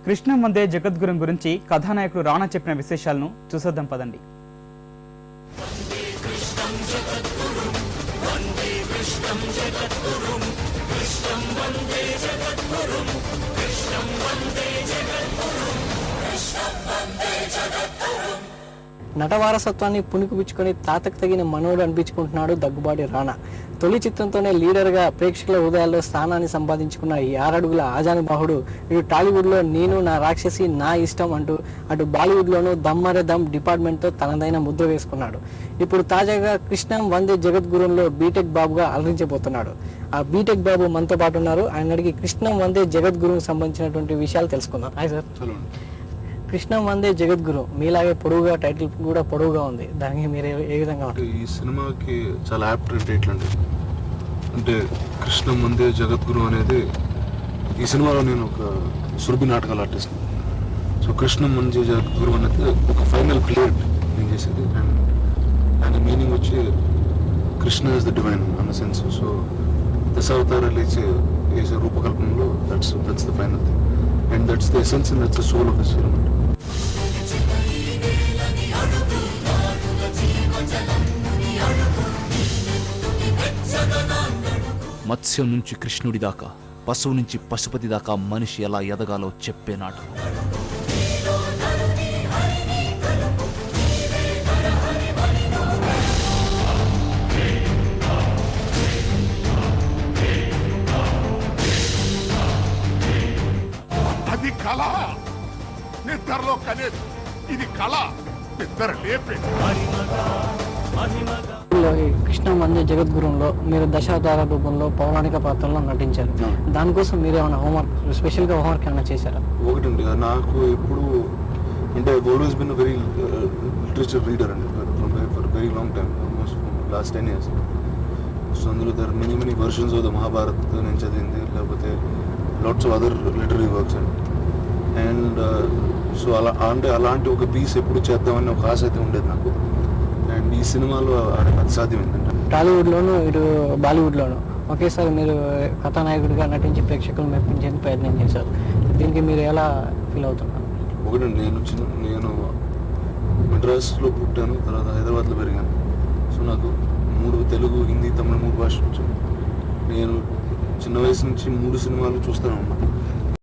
కృష్ణం వందే జగద్గురుం గురించి కథానాయకుడు రాణా చెప్పిన విశేషాలను చూసొద్దాం పదండి. నటవారసత్వాన్ని పుణికిపుచ్చుకొని తాతకు తగిన మనోడు అనిపించుకుంటున్నాడు దగ్గుబాటి రాణా. తొలి చిత్రంతోనే లీడర్గా ప్రేక్షకుల హృదయాల్లో స్థానాన్ని సంపాదించుకున్న ఈ 6 అడుగుల ఆజానుబాహుడు ఇటు టాలీవుడ్లో నేను నా రాక్షసి నా ఇష్టం అంటూ అటు బాలీవుడ్లోనూ దమ్మరే దమ్ డిపార్ట్మెంట్తో తనదైన ముద్ర వేసుకున్నాడు. ఇప్పుడు తాజాగా కృష్ణం వందే జగద్గురుంలో బీటెక్ బాబుగా అలరించబోతున్నాడు. ఆ బీటెక్ బాబు మనతో పాటు ఉన్నారు. ఆయన అడిగి కృష్ణం వందే జగద్గురుకు సంబంధించినటువంటి విషయాలు తెలుసుకుందాం. Hi sir. కృష్ణం వందే జగద్గురు మీలాగే పొడవుగా, టైటిల్ కూడా పొడవుగా ఉంది. దానికి మీరు ఏ విధంగా ఉంటారు? ఈ సినిమాకి చాలా యాప్ట్ టైటిల్ అండి. అంటే కృష్ణం వందే జగద్గురు అనేది ఈ సినిమాలో నేను ఒక సురభి నాటకాల ఆర్టిస్ట్. సో కృష్ణం వందే జగద్గురు అనేది ఒక ఫైనల్ ప్లేట్ నేను చేసేది. అండ్ దాని మీనింగ్ వచ్చి కృష్ణ ఇస్ ద డివైన్ అన్న సెన్స్. సో దశావతారాలు వేసే రూపకల్పనలో that's the final thing. And that's the essence and that's the soul of this film. మత్స్యం నుంచి కృష్ణుడి దాకా, పశువు నుంచి పశుపతి దాకా మనిషి ఎలా ఎదగాలో చెప్పే నాటకం. అది కళ, నిద్రలో కనేది ఇది కళ, నిద్ర లేపే. కృష్ణం వందే జగద్గురుంలో మీరు దశావతార రూపంలో పౌరాణిక పాత్రలో నటించారు. దానికోసం మీరు ఏమైనా హోంవర్క్, స్పెషల్గా హోంవర్క్ ఏమైనా చేశారా? ఒకటండి, నాకు ఎప్పుడు అంటే always been very literature reader అండి for very long time, almost last 10 years. So అందులో there many versions of the Mahabharat నేను చదివింది, లేకపోతే lots of other literary works అండి. అండ్ సో అలాంటి ఒక పీస్ ఎప్పుడు చేద్దామని ఒక ఆశ అయితే ఉండేది నాకు. అండ్ ఈ సినిమాలో అది సాధ్యం ఏంటంటే టాలీవుడ్లోను ఇటు బాలీవుడ్లోను ఒకేసారి మీరు కథానాయకుడిగా నటించి ప్రేక్షకులు మెప్పించేందుకు ప్రయత్నం చేశారు. దీనికి మీరు ఎలా ఫీల్ అవుతున్నారు? ఒకటండి, నేను మెడ్రాస్లో పుట్టాను, తర్వాత హైదరాబాద్లో పెరిగాను. సో నాకు 3 తెలుగు, హిందీ, తమిళ 3 భాషలు వచ్చాను. నేను చిన్న వయసు నుంచి 3 సినిమాలు చూస్తూనే ఉన్నాను.